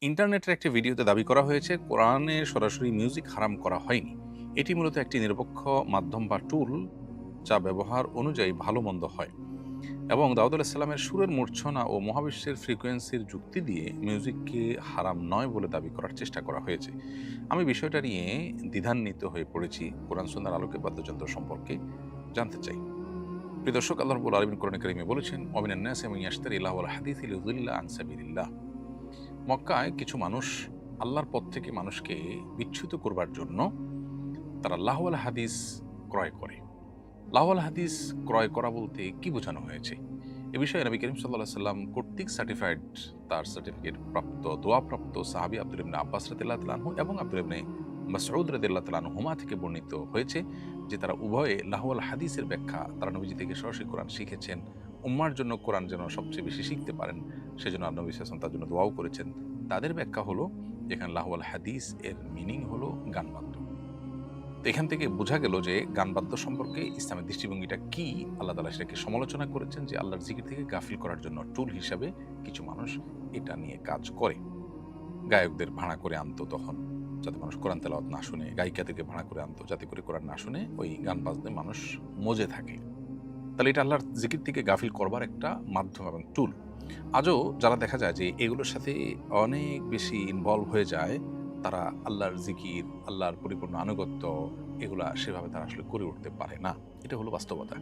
ইন্টারনেটের একটি ভিডিওতে দাবি করা হয়েছে কোরআনে সরাসরি মিউজিক হারাম করা হয়নি। এটি মূলত একটি নিরপেক্ষ মাধ্যম বা টুল যা ব্যবহার অনুযায়ী ভালো মন্দ হয়, এবং দাউদ আলাহিসাল্লামের সুরের মূর্ছনা ও মহাবিশ্বের ফ্রিকোয়েন্সির যুক্তি দিয়ে মিউজিককে হারাম নয় বলে দাবি করার চেষ্টা করা হয়েছে। আমি বিষয়টা নিয়ে দ্বিধান্বিত হয়ে পড়েছি। কোরআন সুন্নাহর আলোকে বাদ্যযন্ত্র সম্পর্কে জানতে চাই। প্রিয় দর্শক, আল্লাহ রাব্বুল আলামিন কোরআনে কারিমে বলেছেন, ওয়ামিনান নাসি মান ইয়াশতারি লাহওয়াল হাদিসি লিয়ুদিল্লা আন সাবিলিল্লাহ। মক্কায় কিছু মানুষ আল্লাহর পথ থেকে মানুষকে বিচ্যুত করবার জন্য তারা লাহওয়াল হাদিস ক্রয় করে। লাহওয়াল হাদিস ক্রয় করা বলতে কি বোঝানো হয়েছে? এ বিষয়ে নবী করিম সাল্লাল্লাহু আলাইহি সাল্লাম কর্তৃক সার্টিফাইড, তার সার্টিফিকেট প্রাপ্ত, দোয়াপ্রাপ্ত সাহাবী আব্দুল্লাহ ইবনে আব্বাস রাদিয়াল্লাহু তাআলা আনহু এবং আব্দুল্লাহ ইবনে মাসউদ রাদিয়াল্লাহু তাআলা আনহুমা থেকে বর্ণিত হয়েছে যে তারা উভয়ে লাহওয়াল হাদিসের ব্যাখ্যা তারা নবীজি থেকে সরাসরি কোরআন শিখেছেন। উম্মার জন্য কোরআন যেন সবচেয়ে বেশি শিখতে পারেন, সেজন্য নবী সাল্লাল্লাহু আলাইহি ওয়াসাল্লাম তার জন্য দোয়াও করেছেন। তাদের ব্যাখ্যা হলো, যেখানে লাহওয়াল হাদিস এর মিনিং হলো গানবাদ্য। তো এখান থেকে বোঝা গেল যে গানবাদ্য সম্পর্কে ইসলামের দৃষ্টিভঙ্গিটা কি। আল্লাহ তাআলা সেটাকে সমালোচনা করেছেন যে আল্লাহর জিকির থেকে গাফিল করার জন্য টুল হিসাবে কিছু মানুষ এটা নিয়ে কাজ করে। গায়কদের ভাড়া করে আনতো তখন, যাতে মানুষ কোরআন তেলাওয়াত না শুনে, গায়িকাদেরকে ভাড়া করে আনতো যাতে করে কোরআন না শুনে ওই গান বাজতে মানুষ মজে থাকে। তাহলে এটা আল্লাহর জিকির থেকে গাফিল করবার একটা মাধ্যম এবং টুল। আজও যারা দেখা যায় যে এগুলোর সাথে অনেক বেশি ইনভলভ হয়ে যায়, তারা আল্লাহর জিকির, আল্লাহর পরিপূর্ণ আনুগত্য এগুলা সেভাবে তারা আসলে করে উঠতে পারে না। এটা হলো বাস্তবতা।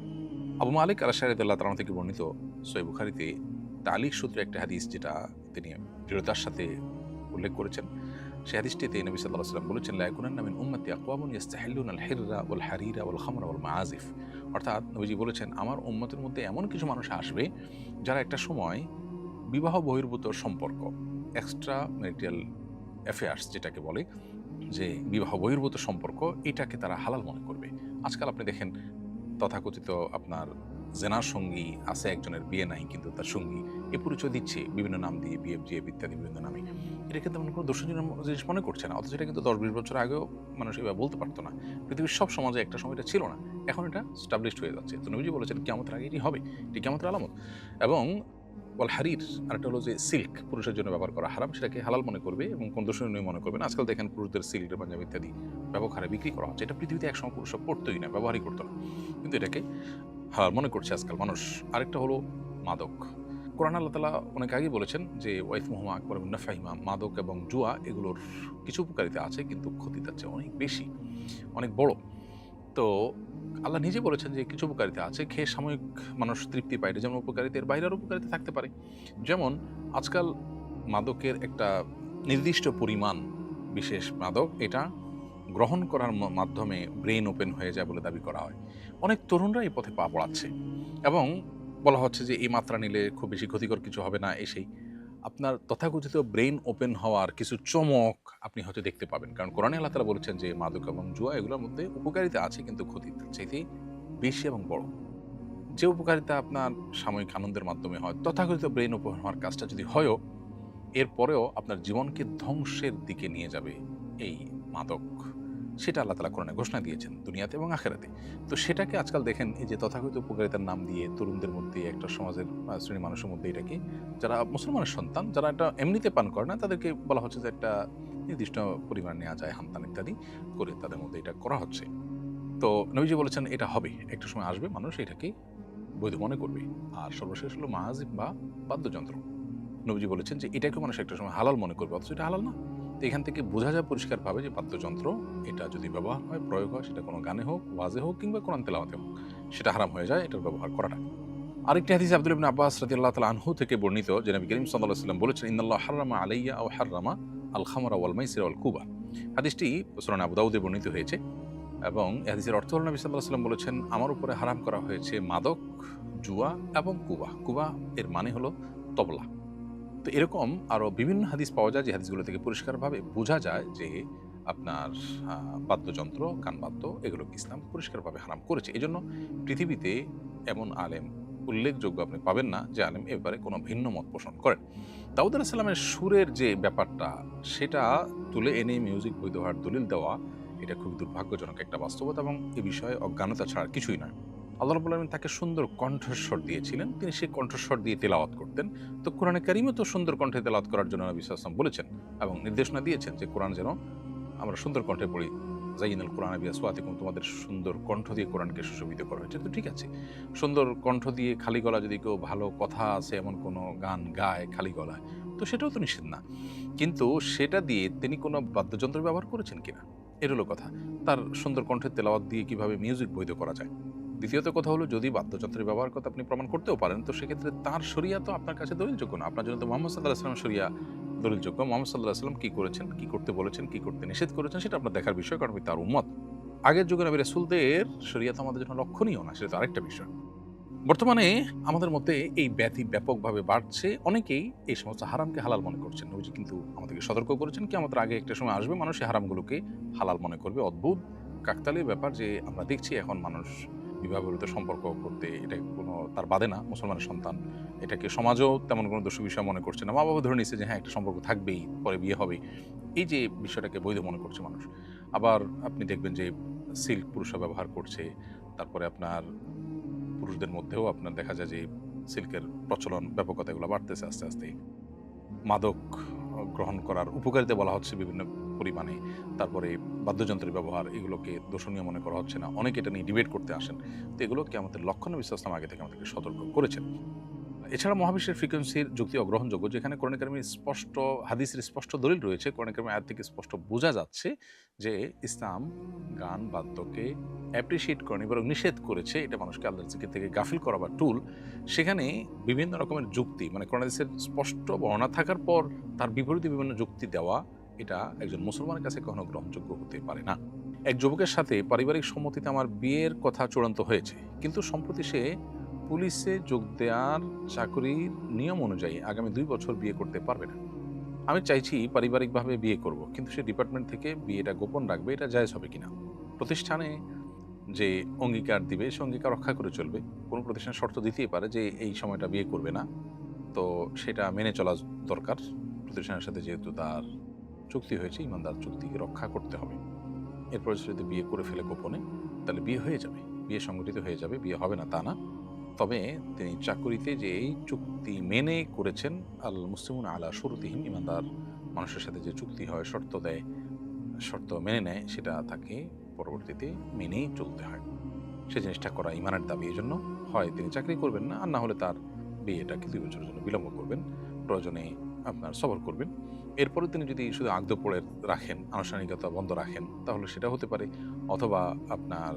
আবু মালিক আল-আশআরী রাদিয়াল্লাহু তাআলা থেকে বর্ণিত সহিহ বুখারীতে তালিক সূত্রে একটা হাদিস, যেটা তিনি দৃঢ়তার সাথে উল্লেখ করেছেন। সেই হাদিসটিতে নবী সাল্লাল্লাহু আলাইহি ওয়াসাল্লাম বলেছেন, লা ইয়াকুনান্না মিন উম্মতি আকওয়ামুন ইস্তাহিল্লুনা আল-হিররা ওয়াল হারিরা ওয়াল খামরা ওয়াল মাআজিফ। অর্থাৎ নবীজি বলেছেন, আমার উম্মতের মধ্যে এমন কিছু মানুষ আসবে যারা একটা সময় বিবাহ বহির্ভূত সম্পর্ক, এক্সট্রা ম্যারিটাল অ্যাফেয়ার্স যেটাকে বলে, যে বিবাহ বহির্ভূত সম্পর্ক, এটাকে তারা হালাল মনে করবে। আজকাল আপনি দেখেন তথাকথিত আপনার জেনার সঙ্গী আছে, একজনের বিয়ে নাই কিন্তু তার সঙ্গী এ পরিচয় দিচ্ছে বিভিন্ন নাম দিয়ে, বিএফজিএফ ইত্যাদি বিভিন্ন নামে। এটা কিন্তু তেমন কোনো দর্শনীয় জিনিস মনে করছে না, অথচ এটা কিন্তু 10-20 বছর আগেও মানুষ এভাবে বলতে পারতো না। পৃথিবীর সব সমাজে একটা সময় এটা ছিল না, এখন এটা স্টাবলিশড হয়ে যাচ্ছে। তো নবীজি বলেছেন কিয়ামতের আগে এটি হবে, এটি কিয়ামতের আলামত। এবং ওয়াল হারির, আরেকটা হলো যে সিল্ক, পুরুষের জন্য ব্যবহার করা হারাম, সেটাকে হালাল মনে করবে এবং কোন দর্শনীয় মনে করবে না। আজকাল দেখেন পুরুষদের সিল্কের পাঞ্জাবি ইত্যাদি ব্যাপক হারে বিক্রি করা হচ্ছে। এটা পৃথিবীতে একসময় পুরুষরা পড়তোই না, ব্যবহারই করতো না, কিন্তু এটাকে হালাল মনে করছে আজকাল মানুষ। আরেকটা হলো মাদক। কোরআন আল্লাহ তাআলা অনেক আগেই বলেছেন যে ওয়াইথমুহুমা আকবারু মিন নাফইহিমা, মাদক এবং জুয়া এগুলোর কিছু উপকারিতা আছে কিন্তু ক্ষতি তার চেয়ে অনেক বেশি, অনেক বড়। তো আল্লাহ নিজে বলেছেন যে কিছু উপকারিতা আছে, খেয়ে সাময়িক মানুষ তৃপ্তি পায়, এটা যেমন উপকারিতা, এর বাইরে আরও উপকারিতা থাকতে পারে। যেমন আজকাল মাদকের একটা নির্দিষ্ট পরিমাণ, বিশেষ মাদক, এটা গ্রহণ করার মাধ্যমে ব্রেইন ওপেন হয়ে যায় বলে দাবি করা হয়। অনেক তরুণরা এই পথে পা বাড়াচ্ছে এবং বলা হচ্ছে যে এই মাত্রা নিলে খুব বেশি ক্ষতিকর কিছু হবে না। সেই আপনার তথাকথিত ব্রেইন ওপেন হওয়ার কিছু চমক আপনি হয়তো দেখতে পাবেন, কারণ কোরআনে আল্লাহ তাআলা বলেছেন যে মাদক এবং জুয়া এগুলোর মধ্যে উপকারিতা আছে কিন্তু ক্ষতি তার চাইতে বেশি এবং বড়। যে উপকারিতা আপনার সাময়িক আনন্দের মাধ্যমে হয়, তথাকথিত ব্রেইন ওপেন হওয়ার কাজটা যদি হয়ও, এরপরেও আপনার জীবনকে ধ্বংসের দিকে নিয়ে যাবে এই মাদক। সেটা আল্লাহ তাআলা কোরআনে ঘোষণা দিয়েছেন দুনিয়াতে এবং আখিরাতে। তো সেটাকে আজকাল দেখেন এই যে তথাকথিত উপকারিতার নাম দিয়ে তরুণদের মধ্যে, একটা সমাজের শ্রেণীর মানুষের মধ্যে এটাকে, যারা মুসলমানের সন্তান, যারা এটা এমনিতে পান করে না, তাদেরকে বলা হচ্ছে যে একটা নির্দিষ্ট পরিমাণ নেওয়া যায়, হানতান ইত্যাদি করে তাদের মধ্যে এটা করা হচ্ছে। তো নবীজি বলেছেন এটা হবে, একটা সময় আসবে মানুষ এটাকে বৈধ মনে করবে। আর সর্বশেষ হলো মাহাজিব বা বাদ্যযন্ত্র। নবীজি বলেছেন যে এটাকে মানুষ একটা সময় হালাল মনে করবে, অথচ এটা হালাল না। তো এখান থেকে বোঝা যায় পরিষ্কারভাবে যে বাদ্যযন্ত্র এটা যদি ব্যবহার হয়, প্রয়োগ হয়, সেটা কোনো গানে হোক, ওয়াজে হোক কিংবা কোরআন তেলাওয়াতে হোক, সেটা হারাম হয়ে যায় এটার ব্যবহার করাটা। আরেকটি হাদিস আব্দুল্লাহ ইবনে আব্বাস রাদিয়াল্লাহু তাআলা আনহু থেকে বর্ণিত যে নবী করিম সাল্লাল্লাহু আলাইহি ওয়াসাল্লাম বলেছেন, ইন্নাল্লাহ হারামা আলাইয়া আও হাররামা আল খামরা ওয়াল মাইসিরা ওয়াল কুবা। হাদিসটি সুনান আবু দাউদে বর্ণিত হয়েছে এবং এই হাদিসের অর্থ হলো নবী সাল্লাল্লাহু আলাইহি ওয়াসাল্লাম বলেছেন, আমার উপরে হারাম করা হয়েছে মাদক, জুয়া এবং কুবা। কুবা এর মানে হলো তবলা। তো এরকম আরো বিভিন্ন হাদিস পাওয়া যায়, যে হাদিসগুলো থেকে পরিষ্কারভাবে বোঝা যায় যে আপনার বাদ্যযন্ত্র, গানবাদ্য এগুলোকে ইসলাম পরিষ্কারভাবে হারাম করেছে। এজন্য পৃথিবীতে এমন আলেম উল্লেখযোগ্য আপনি পাবেন না যে আলেম এ ব্যাপারে কোনো ভিন্ন মত পোষণ করেন। দাউদ আলাইহিস সালামের সুরের যে ব্যাপারটা, সেটা তুলে এনে মিউজিক বৈধ হওয়ার দলিল দেওয়া, এটা খুব দুর্ভাগ্যজনক একটা বাস্তবতা এবং এ বিষয়ে অজ্ঞানতা ছাড়া কিছুই নয়। আল্লাহ রাব্বুল আলামিন তাকে সুন্দর কণ্ঠস্বর দিয়েছিলেন। তিনি সেই কণ্ঠস্বর দিয়ে তেলাওয়াত করতেন। তো কোরআনে কারিমও তো সুন্দর কণ্ঠে তেলাওয়াত করার জন্য নবী সাল্লাল্লাহু আলাইহি ওয়াসাল্লাম বলেছেন এবং নির্দেশনা দিয়েছেন যে কোরআন যেন আমরা সুন্দর কণ্ঠে পড়ি। যায়িনাল কোরআনা বিআসওয়াতিকুম, তোমাদের সুন্দর কণ্ঠ দিয়ে কোরআনকে সুশোভিত করা হয়েছে। তো ঠিক আছে। সুন্দর কণ্ঠ দিয়ে খালি গলা যদি কেউ ভালো কথা আছে এমন কোনো গান গায় খালি গলায়, তো সেটাও তো নিষেধ না। কিন্তু সেটা দিয়ে তিনি কোনো বাদ্যযন্ত্র ব্যবহার করেছেন কিনা? এর হলো কথা। তার সুন্দর কণ্ঠের তেলাওয়াত দিয়ে কিভাবে মিউজিক বৈধ করা যায়? দ্বিতীয়ত কথা হলো, যদি বাদ্যযন্ত্রের ব্যবহার কথা আপনি প্রমাণ করতেও পারেন, তো সেক্ষেত্রে তার শরিয়া তো আপনার কাছে দলিলযোগ্য না। আপনার জন্য তো মুহাম্মদ সাল্লাল্লাহু আলাইহি ওয়াসাল্লামের শরিয়া দলিলযোগ্য। মুহাম্মদ সাল্লাল্লাহু আলাইহি ওয়াসাল্লাম কি করেছেন, কি করতে বলেছেন, কি করতে নিষেধ করেছেন সেটা আপনার দেখার বিষয়, কারণ আপনি তার উম্মত। আগের যুগে নবী রাসূলদের শরিয়া তো আমাদের জন্য লক্ষণীয় না, সেটা তো আরেকটা বিষয়। বর্তমানে আমাদের মধ্যে এই ব্যাধি ব্যাপকভাবে বাড়ছে। অনেকেই এই সমস্ত হারামকে হালাল মনে করছেন। নবীজি কিন্তু আমাদেরকে সতর্ক করেছেন, কিয়ামতের আগে একটা সময় আসবে মানুষ এই হারামগুলোকে হালাল মনে করবে। অদ্ভুত কাকতালীয় ব্যাপার যে আমরা দেখছি এখন মানুষ বিবাহ বহির্ভূত সম্পর্ক করতে এটা কোনো তার বাদে না, মুসলমানের সন্তান। এটাকে সমাজও তেমন কোনো দোষী বিষয় মনে করছে না। মা-বাবা ধরে নিচ্ছে যে হ্যাঁ, একটা সম্পর্ক থাকবেই, পরে বিয়ে হবে। এই যে বিষয়টাকে বৈধ মনে করছে মানুষ। আবার আপনি দেখবেন যে সিল্ক পুরুষরা ব্যবহার করছে। তারপরে আপনার পুরুষদের মধ্যেও আপনার দেখা যায় যে সিল্কের প্রচলন, ব্যাপকতা এগুলো বাড়তেছে আস্তে, আস্তে। মাদক গ্রহণ করার উপকারিতা বলা হচ্ছে বিভিন্ন পরিমাণে। তারপরে বাদ্যযন্ত্রের ব্যবহার, এগুলোকে দোষণীয় মনে করা হচ্ছে না। অনেকে এটা নিয়ে ডিবেট করতে আসেন। তো এগুলো কিয়ামতের লক্ষণ নবী সাল্লাল্লাহু আলাইহি ওয়াসাল্লাম আগে থেকে আমাদেরকে সতর্ক করেছেন। এছাড়া মহাবিশ্বের ফ্রিকোয়েন্সির যুক্তি অগ্রহণযোগ্য, যেখানে কোরআনে কারিমের স্পষ্ট হাদিসের স্পষ্ট দলিল রয়েছে। কোরআনে কারিমের আয়াত থেকে স্পষ্ট বোঝা যাচ্ছে যে ইসলাম গান বাদ্যকে অ্যাপ্রিশিয়েট করেনি, বরং নিষেধ করেছে। এটা মানুষকে আল্লাহর জিকির থেকে গাফিল করা বা টুল। সেখানে বিভিন্ন রকমের যুক্তি, মানে কোরআন হাদিসের স্পষ্ট বর্ণনা থাকার পর তার বিপরীতে বিভিন্ন যুক্তি দেওয়া, এটা একজন মুসলমানের কাছে কখনো গ্রহণযোগ্য হতে পারে না। এক যুবকের সাথে পারিবারিক সম্মতিতে আমার বিয়ের কথা চূড়ান্ত হয়েছে, কিন্তু সম্প্রতি সে পুলিশে যোগ দেওয়ার চাকরির নিয়ম অনুযায়ী আগামী ২ বছর বিয়ে করতে পারবে না। আমি চাইছি পারিবারিকভাবে বিয়ে করব, কিন্তু সে ডিপার্টমেন্ট থেকে বিয়েটা গোপন রাখবে, এটা জায়েজ হবে কিনা? প্রতিষ্ঠানে যে অঙ্গীকার দিবে সে অঙ্গীকার রক্ষা করে চলবে। কোনো প্রতিষ্ঠান শর্ত দিতেই পারে যে এই সময়টা বিয়ে করবে না, তো সেটা মেনে চলা দরকার। প্রতিষ্ঠানের সাথে যেহেতু তার চুক্তি হয়েছে, ইমানদার চুক্তিকে রক্ষা করতে হবে। এরপরে সে যদি বিয়ে করে ফেলে গোপনে, তাহলে বিয়ে হয়ে যাবে, বিয়ে সংগঠিত হয়ে যাবে, বিয়ে হবে না তা না। তবে তিনি চাকুরিতে যে এই চুক্তি মেনে করেছেন, আল মুসলিমুন আলা শুরুতিহিম, ইমানদার মানুষের সাথে যে চুক্তি হয়, শর্ত দেয়, শর্ত মেনে নেয়, সেটা তাকে পরবর্তীতে মেনেই চলতে হয়। সে জিনিসটা করা ইমানের দাবি। এজন্য হয় তিনি চাকরি করবেন না, আর না হলে তার বিয়েটাকে ২ বছরের জন্য বিলম্ব করবেন। প্রয়োজনে আপনার সবর করবেন। এরপরে তিনি যদি শুধু আগদ পড়ে রাখেন, আনুষ্ঠানিকতা বন্ধ রাখেন, তাহলে সেটা হতে পারে। অথবা আপনার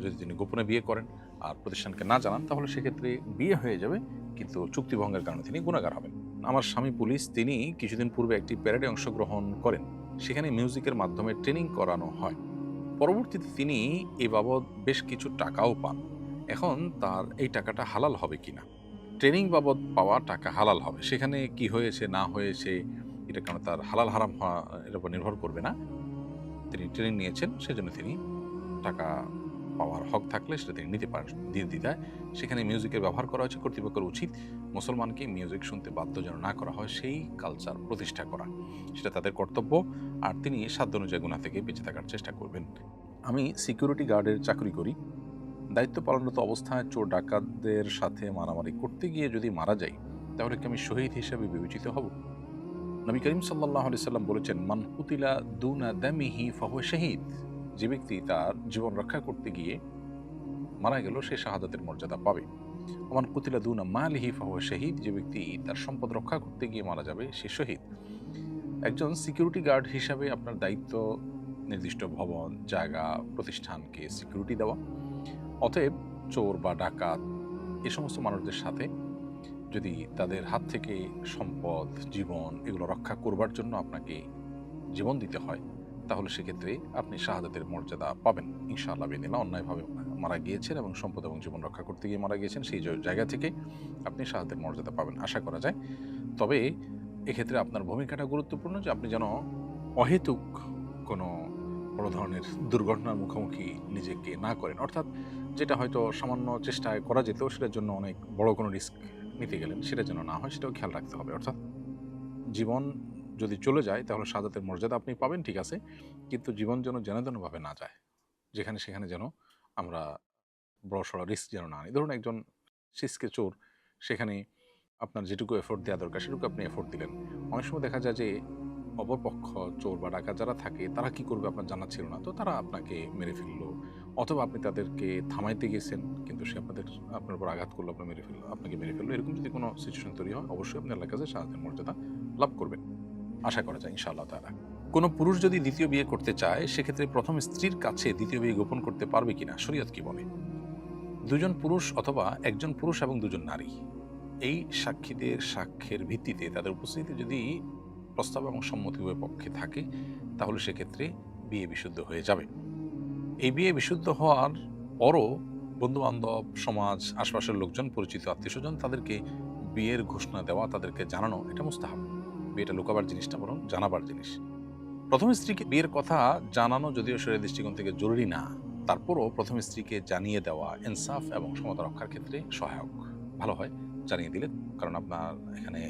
যদি তিনি গোপনে বিয়ে করেন আর প্রতিষ্ঠানকে না জানান, তাহলে সেক্ষেত্রে বিয়ে হয়ে যাবে, কিন্তু চুক্তি ভঙ্গের কারণে তিনি গুনাহগার হবেন। আমার স্বামী পুলিশ, তিনি কিছুদিন পূর্বে একটি প্যারেডে অংশগ্রহণ করেন। সেখানে মিউজিকের মাধ্যমে ট্রেনিং করানো হয়। পরবর্তীতে তিনি এ বাবদ বেশ কিছু টাকাও পান। এখন তার এই টাকাটা হালাল হবে কিনা? ট্রেনিং বাবদ পাওয়া টাকা হালাল হবে। সেখানে কি হয়েছে না হয়েছে, এটা কারণ তার হালাল হারাম হওয়া এর উপর নির্ভর করবে না। তিনি ট্রেনিং নিয়েছেন, সেজন্য তিনি টাকা পাওয়ার হক থাকলে সেটা তিনি নিতে পারেন নির্দ্বিধায়। সেখানে মিউজিকের ব্যবহার করা হয়েছে, কর্তৃপক্ষের উচিত মুসলমানকে মিউজিক শুনতে বাধ্য যেন না করা হয়, সেই কালচার প্রতিষ্ঠা করা। সেটা তাদের কর্তব্য। আর তিনি সাধ্য অনুযায়ী গুনাহ থেকে বেঁচে থাকার চেষ্টা করবেন। আমি সিকিউরিটি গার্ডের চাকরি করি। দায়িত্ব পালনরত অবস্থায় চোর ডাকাতদের সাথে মারামারি করতে গিয়ে যদি মারা যাই, তাহলে কি আমি শহীদ হিসেবে বিবেচিত হব? নবী করিম সাল্লাল্লাহু আলাইহি সাল্লাম বলেছেন, মান কুতিলা দুনা দামিহি ফাহুয়া শাহীদ। যে ব্যক্তি তার জীবন রক্ষা করতে গিয়ে মারা গেল, সে শাহাদাতের মর্যাদা পাবে। ওমান কুতিলা দুনা মালিহি ফাহুয়া শাহীদ। যে ব্যক্তি তার সম্পদ রক্ষা করতে গিয়ে মারা যাবে, সে শহীদ। একজন সিকিউরিটি গার্ড হিসাবে আপনার দায়িত্ব নির্দিষ্ট ভবন, জায়গা, প্রতিষ্ঠানকে সিকিউরিটি দেওয়া। অতএব চোর বা ডাকাত এ সমস্ত মানুষদের সাথে যদি তাদের হাত থেকে সম্পদ, জীবন এগুলো রক্ষা করবার জন্য আপনাকে জীবন দিতে হয়, তাহলে সেক্ষেত্রে আপনি শাহাদাতের মর্যাদা পাবেন ইনশাআল্লাহ বিদিনা। অন্যায়ভাবে মারা গিয়েছেন এবং সম্পদ এবং জীবন রক্ষা করতে গিয়ে মারা গিয়েছেন, সেই জায়গা থেকে আপনি শাহাদাতের মর্যাদা পাবেন আশা করা যায়। তবে এক্ষেত্রে আপনার ভূমিকাটা গুরুত্বপূর্ণ, যে আপনি যেন অহেতুক কোনো বড় ধরনের দুর্ঘটনার মুখোমুখি নিজেকে না করেন। অর্থাৎ যেটা হয়তো সামান্য চেষ্টায় করা যেত, সেটার জন্য অনেক বড় কোনো রিস্ক নিতে গেলেন, সেটা যেন না হয়, সেটাও খেয়াল রাখতে হবে। অর্থাৎ জীবন যদি চলে যায় তাহলে শাহাদাতের মর্যাদা আপনি পাবেন, ঠিক আছে, কিন্তু জীবন যেন যেন ভাবে না যায়, যেখানে সেখানে যেন আমরা বড়সড় রিস্ক যেন না নেয়। ধরুন একজন সিসকে চোর, সেখানে আপনার যেটুকু এফোর্ট দেওয়া দরকার সেটুকু আপনি এফোর্ট দিলেন। অনেক সময় দেখা যায় যে অপরপক্ষ চোর বা ডাকাত যারা থাকে তারা কি করবে আপনার জানা ছিল না। তো তারা আপনাকে মেরে ফেললো, অথবা আপনি তাদেরকে থামাইতে গেছেন কিন্তু সে আপনার উপর আঘাত করলো, আপনাকে মেরে ফেললো। এরকম যদি কোনো সিচুয়েশন তৈরি হয় অবশ্যই আপনি আল্লাহর কাছে সাহায্যের মর্যাদা লাভ করবেন। আশা করা যায় ইনশাআল্লাহ তাআলা। কোনো পুরুষ যদি দ্বিতীয় বিয়ে করতে চায় সেক্ষেত্রে প্রথম স্ত্রীর কাছে দ্বিতীয় বিয়ে গোপন করতে পারবে কিনা, শরীয়ত কি বলে? দুজন পুরুষ অথবা একজন পুরুষ এবং দুজন নারী, এই সাক্ষীদের সাক্ষ্যের ভিত্তিতে তাদের উপস্থিতিতে যদি প্রস্তাব এবং সম্মতি উভয় পক্ষে থাকে তাহলে সেক্ষেত্রে বিয়ে বিশুদ্ধ হয়ে যাবে। এই বিয়ে বিশুদ্ধ হওয়ার পরও বন্ধু-বান্ধব, সমাজ, আশপাশের লোকজন, পরিচিত আত্মীয়স্বজন তাদেরকে বিয়ের ঘোষণা দেওয়া, তাদেরকে জানানো এটা মুস্তাহাব। বিয়েটা লুকাবার জিনিস না, বরং জানাবার জিনিস। প্রথম স্ত্রীকে বিয়ের কথা জানানো যদিও শরীরের দৃষ্টিকোণ থেকে জরুরি না, তারপরও প্রথম স্ত্রীকে জানিয়ে দেওয়া ইনসাফ এবং সমতা রক্ষার ক্ষেত্রে সহায়ক। ভালো হয় জানিয়ে দিলে, কারণ আপনার এখানে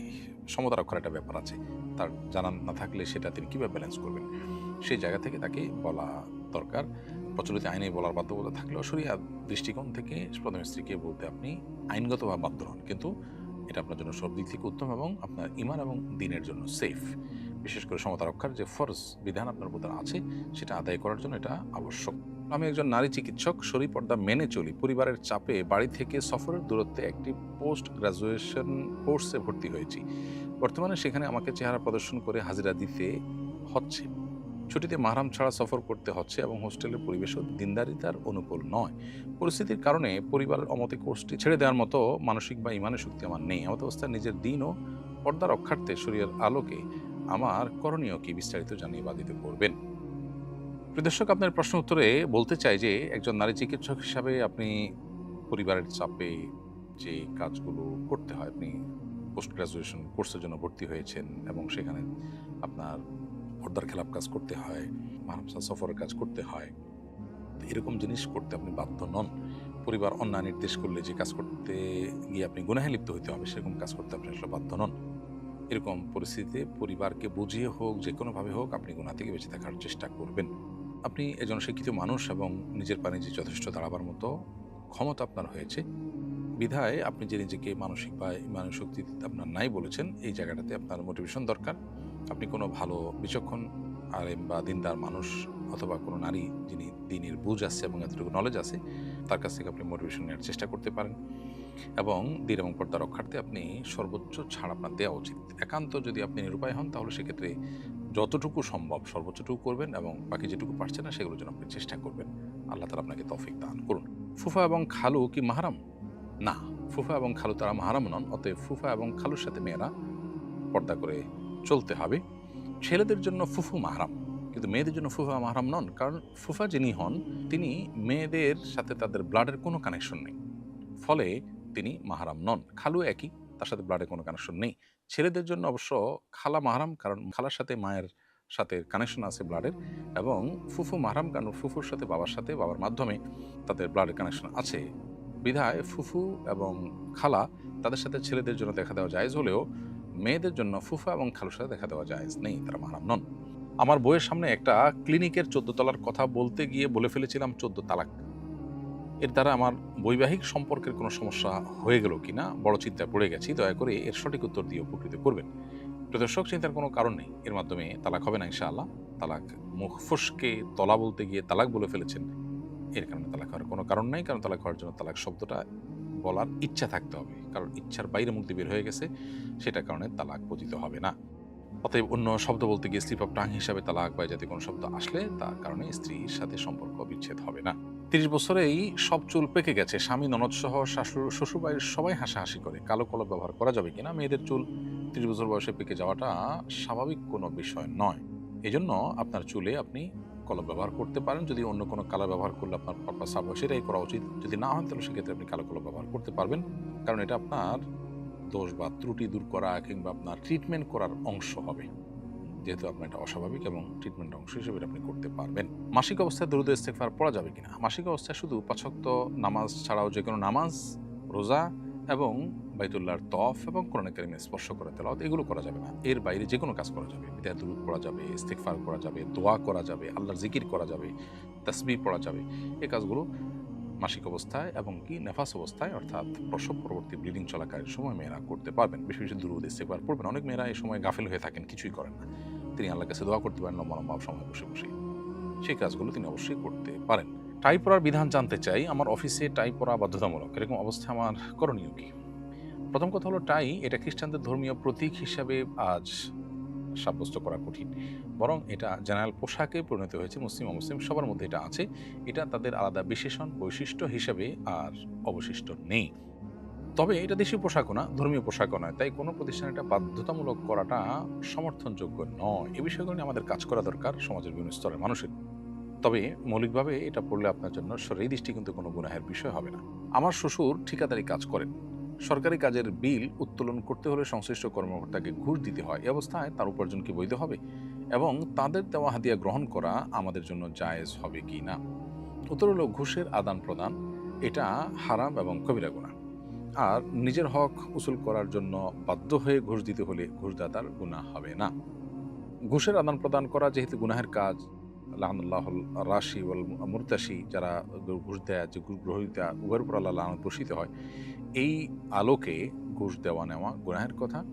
সমতা রক্ষার একটা ব্যাপার আছে। তার জানা না থাকলে সেটা তিনি কীভাবে ব্যালেন্স করবেন, সেই জায়গা থেকে তাকে বলা দরকার। প্রচলিত আইনে বলার বাধ্যবাধকতা থাকলেও শরিয়ার দৃষ্টিকোণ থেকে প্রথম স্ত্রীকে বলতে আপনি আইনগতভাবে বাধ্য হন, কিন্তু এটা আপনার জন্য সব দিক থেকে উত্তম এবং আপনার ঈমান এবং দ্বীনের জন্য সেফ। বিশেষ করে সমতা রক্ষার যে ফরজ বিধান আপনার উপর আছে সেটা আদায় করার জন্য এটা আবশ্যক। আমি একজন নারী চিকিৎসক, শরী পর্দা মেনে চলি। পরিবারের চাপে বাড়ি থেকে সফরের দূরত্বে একটি পোস্ট গ্রাজুয়েশন কোর্সে ভর্তি হয়েছি। বর্তমানে সেখানে আমাকে চেহারা প্রদর্শন করে হাজিরা দিতে হচ্ছে। ছুটিতে মাহরাম ছাড়া সফর করতে হচ্ছে এবং হোস্টেলের পরিবেশও দিনদারিতার অনুকূল নয়। পরিস্থিতির কারণে পরিবারের অমতে কোর্সটি ছেড়ে দেওয়ার মতো মানসিক বা ইমানের শক্তি আমার নেই। এমত অবস্থায় নিজের দিন ও পর্দা রক্ষার্থে শরীয়র আলোকে আমার করণীয় কি, বিস্তারিত জানিয়ে বাধিত করবেন। প্রিয় দর্শক, আপনার প্রশ্ন উত্তরে বলতে চাই যে একজন নারী চিকিৎসক হিসাবে আপনি পরিবারের চাপে যে কাজগুলো করতে হয়, আপনি পোস্ট গ্রাজুয়েশন কোর্সের জন্য ভর্তি হয়েছেন এবং সেখানে আপনার পর্দার খেলাপ কাজ করতে হয়, মানবসা সফরের কাজ করতে হয়। এরকম জিনিস করতে আপনি বাধ্য নন। পরিবার অন্যায় নির্দেশ করলে যে কাজ করতে গিয়ে আপনি গুনাহে লিপ্ত হইতে হবে সেরকম কাজ করতে আপনি আসলে বাধ্য নন। এরকম পরিস্থিতিতে পরিবারকে বুঝিয়ে হোক, যে কোনোভাবে হোক আপনি গুনাহ থেকে বেঁচে থাকার চেষ্টা করবেন। আপনি একজন শিক্ষিত মানুষ এবং নিজের পায়ে নিজে যথেষ্ট দাঁড়াবার মতো ক্ষমতা আপনার হয়েছে। বিধায় আপনি যে নিজেকে মানসিক বা ইমানের শক্তি আপনার নাই বলেছেন, এই জায়গাটাতে আপনার মোটিভেশন দরকার। আপনি কোনো ভালো বিচক্ষণ আলেম বা দিনদার মানুষ অথবা কোনো নারী যিনি দ্বীনের বুঝ আছে এবং এতটুকু নলেজ আছে, তার কাছ থেকে আপনি মোটিভেশন নেওয়ার চেষ্টা করতে পারেন এবং দ্বীন এবং পর্দা রক্ষার্থে আপনি সর্বোচ্চ ছাড় আপনার দেওয়া উচিত। একান্ত যদি আপনি নিরুপায় হন তাহলে সেক্ষেত্রে যতটুকু সম্ভব সর্বোচ্চটুকু করবেন এবং বাকি যেটুকু পারছেন না সেগুলোর জন্য আপনি চেষ্টা করবেন। আল্লাহ তাআলা আপনাকে তৌফিক দান করুন। ফুফা এবং খালু কি মাহরাম? না, ফুফা এবং খালু তারা মাহরাম নন। অতএব ফুফা এবং খালুর সাথে মেয়েরা পর্দা করে চলতে হবে। ছেলেদের জন্য ফুফু মাহরাম, কিন্তু মেয়েদের জন্য ফুফা মাহরাম নন। কারণ ফুফা যিনি হন তিনি মেয়েদের সাথে তাদের ব্লাডের কোনো কানেকশন নেই, ফলে তিনি মাহরাম নন। খালু একই, তার সাথে ব্লাডের কোনো কানেকশন নেই। ছেলেদের জন্য অবশ্য খালা মাহরাম, কারণ খালার সাথে মায়ের সাথে কানেকশন আছে ব্লাডের, এবং ফুফু মাহরাম কারণ ফুফুর সাথে বাবার মাধ্যমে তাদের ব্লাডের কানেকশন আছে। বিধায় ফুফু এবং খালা তাদের সাথে ছেলেদের জন্য দেখা দেওয়া জায়েজ হলেও মেয়েদের জন্য ফুফা এবং খালুর সাথে দেখা দেওয়া জায়েজ নেই, তারা মাহরাম নন। আমার বইয়ের সামনে একটা ক্লিনিকের 14 তলার কথা বলতে গিয়ে বলে ফেলেছিলাম 14 তালাক। এর দ্বারা আমার বৈবাহিক সম্পর্কের কোনো সমস্যা হয়ে গেল কিনা বড় চিন্তায় পড়ে গেছি। দয়া করে এর সঠিক উত্তর দিয়ে উপকৃত করবেন। প্রিয় দর্শক, চিন্তার কোনো কারণ নেই, এর মাধ্যমে তালাক হবে না ইনশাআল্লাহ। তালাক মুখ ফসকে তলা বলতে গিয়ে তালাক বলে ফেলেছেন, এর কারণে তালাক হওয়ার কোনো কারণ নেই। কারণ তালাক হওয়ার জন্য তালাক শব্দটা বলার ইচ্ছা থাকতে হবে, কারণ ইচ্ছার বাইরে মুখ দিয়ে বের হয়ে গেছে, সেটার কারণে তালাক পতিত হবে না। অতএব অন্য শব্দ বলতে গিয়ে স্লিপ অফ টাং হিসাবে তালাক বা জাতীয় কোনো শব্দ আসলে তার কারণে স্ত্রীর সাথে সম্পর্ক বিচ্ছেদ হবে না। 30 বছরেই সব চুল পেকে গেছে, স্বামী ননদ সহ শ্বশুর বাড়ির সবাই হাসাহাসি করে, কালো কলপ ব্যবহার করা যাবে কিনা? মেয়েদের চুল 30 বছর বয়সে পেকে যাওয়াটা স্বাভাবিক কোনো বিষয় নয়। এজন্য আপনার চুলে আপনি কলপ ব্যবহার করতে পারেন। যদি অন্য কোনো কালার ব্যবহার করলে আপনার পারপাস হবে, সেটাই করা উচিত। যদি না হয় তাহলে সেক্ষেত্রে আপনি কালো কলপ ব্যবহার করতে পারবেন, কারণ এটা আপনার দোষ বা ত্রুটি দূর করা কিংবা আপনার ট্রিটমেন্ট করার অংশ হবে, যেহেতু আপনার এটা অস্বাভাবিক এবং ট্রিটমেন্টের অংশ হিসেবে আপনি করতে পারবেন। মাসিক অবস্থায় দরুদ ইস্তেগফার পড়া যাবে কিনা? মাসিক অবস্থায় শুধু 5 ওয়াক্ত নামাজ ছাড়াও যে কোনো নামাজ, রোজা এবং বাইতুল্লাহর তওয়াফ এবং কোরআন কারীমের স্পর্শ করা তেলাওয়াত এগুলো করা যাবে না। এর বাইরে যে কোনো কাজ করা যাবে। বিদায় দরুদ পড়া যাবে, ইস্তেগফার করা যাবে, দোয়া করা যাবে, আল্লাহর জিকির করা যাবে, তাসবিহ পড়া যাবে। এই কাজগুলো মাসিক অবস্থায় এবং কি নেফাস অবস্থায় অর্থাৎ প্রসব পরবর্তী ব্লিডিং চলাকালীন সময় মেয়েরা করতে পারবেন। বেশি বেশি দুরূদ ইস্তেগফার পড়বেন। অনেক মেয়েরা এই সময় গাফিল হয়ে থাকেন, কিছুই করেন না। তিনি আল্লাহর কাছে দোয়া করতে পারেন লম্বা লম্বা সময় বসে বসে। সেই কাজগুলো তিনি অবশ্যই করতে পারেন। টাই পরার বিধান জানতে চাই। আমার অফিসে টাই পরা বাধ্যতামূলক। এরকম অবস্থায় আমার করণীয় কি? প্রথম কথা হলো, টাই এটা খ্রিস্টানদের ধর্মীয় প্রতীক হিসাবে আজ সাব্যস্ত করা কঠিন। বরং এটা জেনারেল পোশাকে পরিণত হয়েছে। মুসলিম অমুসলিম সবার মধ্যে এটা আছে। এটা তাদের আলাদা বিশেষণ বৈশিষ্ট্য হিসেবে আর অবশিষ্ট নেই। তবে এটা দেশীয় পোশাকও না, ধর্মীয় পোশাকও নয়। তাই কোনো প্রতিষ্ঠানে এটা বাধ্যতামূলক করাটা সমর্থনযোগ্য নয়। এ বিষয়গুলো নিয়ে আমাদের কাজ করা দরকার সমাজের বিভিন্ন স্তরের মানুষের। তবে মৌলিকভাবে এটা পড়লে আপনার জন্য এই দৃষ্টি কিন্তু কোনো গুনাহের বিষয় হবে না। আমার শ্বশুর ঠিকাদারি কাজ করেন। সরকারি কাজের বিল উত্তোলন করতে হলে সংশ্লিষ্ট কর্মকর্তাকে ঘুষ দিতে হয়। এ অবস্থায় তার উপার্জন কি বৈধ হবে? এবং তাদের দেওয়া হাদিয়া গ্রহণ করা আমাদের জন্য জায়েজ হবে কি না? উত্তর হলো, ঘুষের আদান প্রদান এটা হারাম এবং কবিরা গুনাহ। আর নিজের হক উসুল করার জন্য বাধ্য হয়ে ঘুষ দিতে হলে ঘুষদাতার গুনাহ হবে না। ঘুষের আদান প্রদান করা যেহেতু গুনাহের কাজ, লাআনাল্লাহুল রাশি ওয়াল মুরতাশি, যারা ঘুষ দেয়, যে ঘুষ গ্রহীতা, উভয়ের উপর আল্লাহ লানত বর্ষিত হয়। এই আলোকে ঘুষ দেওয়া নেওয়া গুনাহের কথা।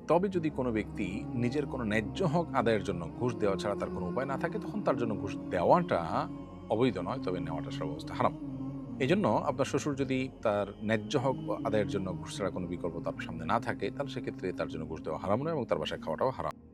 তবে যদি কোনো ব্যক্তি নিজের কোনো ন্যায্য হক আদায়ের জন্য ঘুষ দেওয়া ছাড়া তার কোনো উপায় না থাকে, তখন তার জন্য ঘুষ দেওয়াটা অবৈধ নয়, তবে নেওয়াটা সর্বাবস্থা হারাম। এজন্য আপনার শ্বশুর যদি তার ন্যায্য হক আদায়ের জন্য ঘুষ ছাড়া কোনো বিকল্প তার সামনে না থাকে, তাহলে সেক্ষেত্রে তার জন্য ঘুষ দেওয়া হারাম নয় এবং তার বাসায় খাওয়াটাও হারাম।